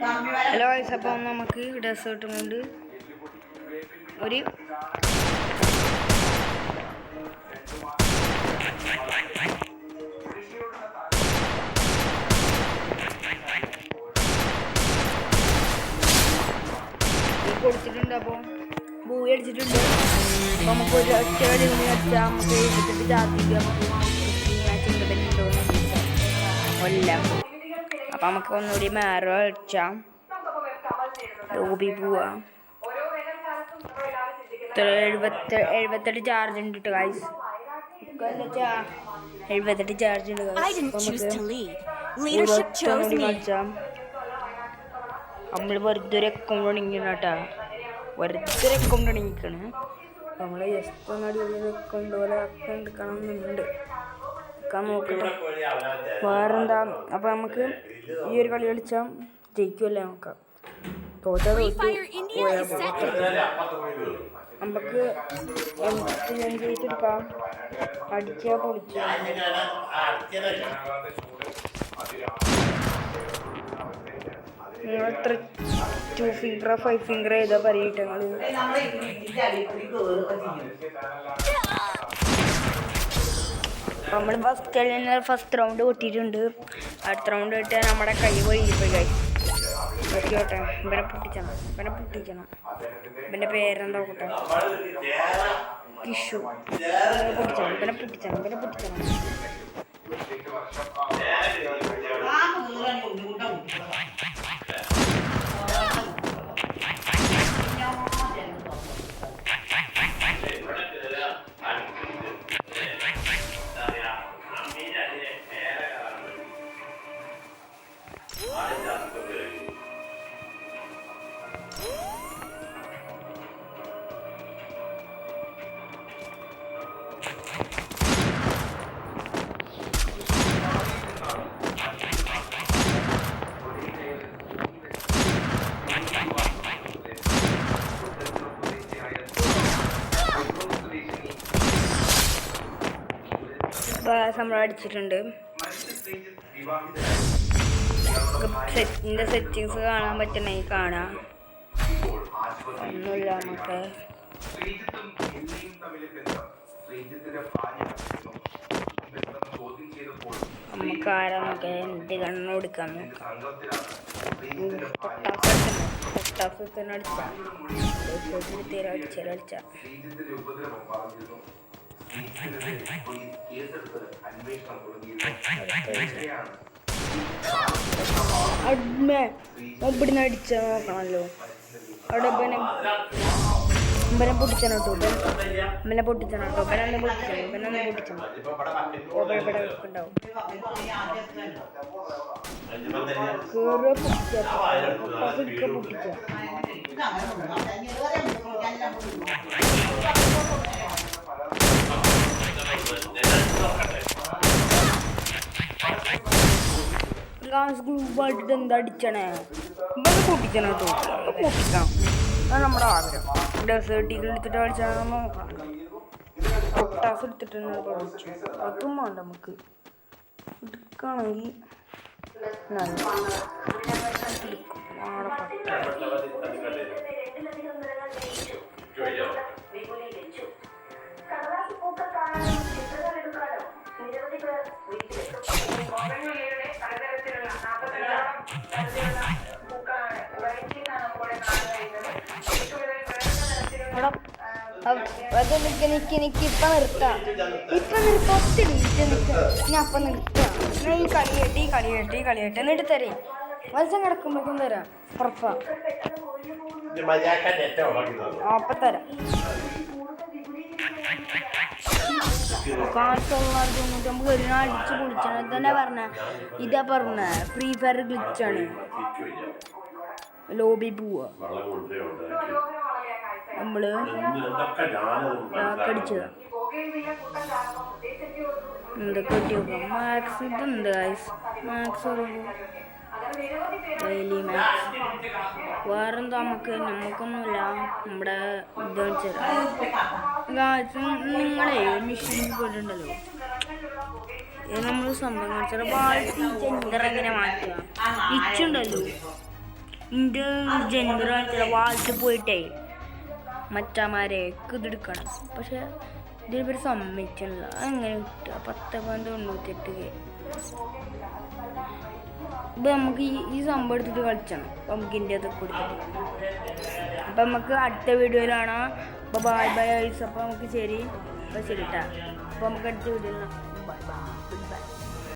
Hello guys, അപ്പം നമുക്ക് ഡെസേർട്ടും കൊണ്ട് ഒരു കൊടുത്തിട്ടുണ്ട്. അപ്പോൾ ബൂയി അടിച്ചിട്ടുണ്ട്. അപ്പോൾ നമുക്ക് ഒരു ഒറ്റ കളി അടിച്ചാൽ നമുക്ക് എഴുതിട്ട് ചാർജിക്ക് നമുക്ക് കൊല്ലാം. അപ്പം നമുക്ക് ഒന്നുകൂടി മാറോ അടിച്ചാൽ ലോബി പോവാം. 78 ചാർജ് ഉണ്ട് കേട്ടോ ഗൈസ്. 78 ചാർജ് ഉണ്ട് ഗൈസ്. കളിച്ചാൽ നമ്മൾ വെറുതെ ഒരു അക്കൗണ്ട് തുടങ്ങിക്കണം കേട്ടോ. വെറുതെ ഒരു അക്കൗണ്ട് തുടങ്ങിക്കണം. നമ്മൾ ജസ്റ്റ് ഒന്നടി അക്കൗണ്ട് പോലെ അക്കൗണ്ട് എടുക്കണമെന്നുണ്ട്. എടുക്കാൻ നോക്കട്ടെ, വേറെന്താ. അപ്പം നമുക്ക് ഈ ഒരു കളി കളിച്ചാൽ ജയിക്കുമല്ലേ നോക്കാം. തോറ്റ നമുക്ക് ജയിച്ചെടുക്കാം. അടിച്ചാൽ പൊളിച്ചു. നിങ്ങളെത്ര 2 ഫിംഗർ 5 ഫിംഗർ ഏതാ പറയട്ടെ നിങ്ങൾ. നമ്മൾ ഫസ്റ്റ് റൗണ്ട് പൊട്ടിയിട്ടുണ്ട്. അടുത്ത റൗണ്ട് കിട്ടിയാൽ നമ്മുടെ കൈ പോയിപ്പോയി കൈ നോക്കിയോട്ടെ. ഇവനെ പൊട്ടിക്കണം. ഇവൻ്റെ പേരെന്താ കൂട്ടെ, കിഷു. ഇവനെ പൊട്ടിച്ചണം. നമ്മൾ അടിച്ചിട്ടുണ്ട്. സെറ്റിങ്സ് കാണാൻ പറ്റണമെങ്കിൽ കാണാം. ഒന്നുമില്ല, നമുക്ക് ആരാ നോക്കാം. എന്ത് കണ്ണു കൊടുക്കാൻ നോക്കാം. പൊട്ടാസത്തിന് അടിച്ചാൽ ഇവിടുന്ന് അടിച്ചാൽ നോക്കണമല്ലോ. അവിടെ ഇവനെ പൊട്ടിച്ചണം കേട്ടോ. ഇവനെ പൊട്ടിച്ചണം കേട്ടോ. ഇവനൊന്ന് പൊട്ടിച്ചണം. ഇവിടെ ഉണ്ടാവും. പൊട്ടിച്ച ഗ്ലൂബായിട്ട് എന്താ അടിച്ചണേ. ഇവനെ പൊട്ടിക്കണം കേട്ടോ. പൊട്ടിക്കണം, അത് നമ്മുടെ ആഗ്രഹം. ഡെസേർട്ടിൽ എടുത്തിട്ട് കളിച്ചാൽ നോക്കാം. പൊട്ടാസ് എടുത്തിട്ട് പഠിച്ചു. അതും വേണ്ട, നമുക്ക് എടുക്കുകയാണെങ്കിൽ നല്ല എടുക്കും. അത് നിക്ക് ഇപ്പം നിർത്താം. ഒത്തിരി ഞാൻ അപ്പം നിർത്താം. ഈ കളിയട്ടെ എന്നിട്ട് തരേ. മത്സ്യം കിടക്കുമ്പോഴേക്കും തരാം. ഉറപ്പാ അപ്പം തരാം. നമുക്ക് ഒരു നാൾ അടിച്ച് പൊളിച്ചാണ്. ഇതന്നെ ഇതാ പറഞ്ഞ ഫ്രീ ഫയർ ഗ്ലിച്ചാണ്. ലോബി പോവാ. നമ്മള് കടിച്ചതാ. എന്തൊക്കെ കിട്ടിയോക്കാം. മാക്സ് ഇതുണ്ട് ഗൈസ്. Max daily max. വേറെന്താ നമുക്കൊന്നുമില്ല. നമ്മുടെ ഇത് വെച്ചാൽ നിങ്ങളെ മെഷീൻ പോയിട്ടുണ്ടല്ലോ. ഇത് നമ്മൾ സംഭവം കാണിച്ചാൽ ബാൾട്ടി ചെങ്കർ എങ്ങനെ മാറ്റുക. ഇച്ചുണ്ടല്ലോ എൻ്റെ ജന്മ വാൾട്ട് പോയിട്ടേ മച്ചാമാരെ ഇതെടുക്കണം. പക്ഷെ ഇതിനിവർ സമ്മതിച്ചില്ല. അങ്ങനെ കിട്ടുക 10.98K. ഇപ്പം നമുക്ക് ഈ സംഭവം എടുത്തിട്ട് കളിച്ചണം. അപ്പം നമുക്ക് ഇതിൻ്റെ അതൊക്കെ കൊടുത്തിട്ട് അപ്പം നമുക്ക് അടുത്ത വീഡിയോയിലാണ്. അപ്പോൾ ബൈ ബൈ ഐസ്. അപ്പോൾ നമുക്ക് ശരി. അപ്പോൾ ശരി കേട്ടോ. അപ്പോൾ നമുക്ക് അടുത്ത വീഡിയോയിലാണ്.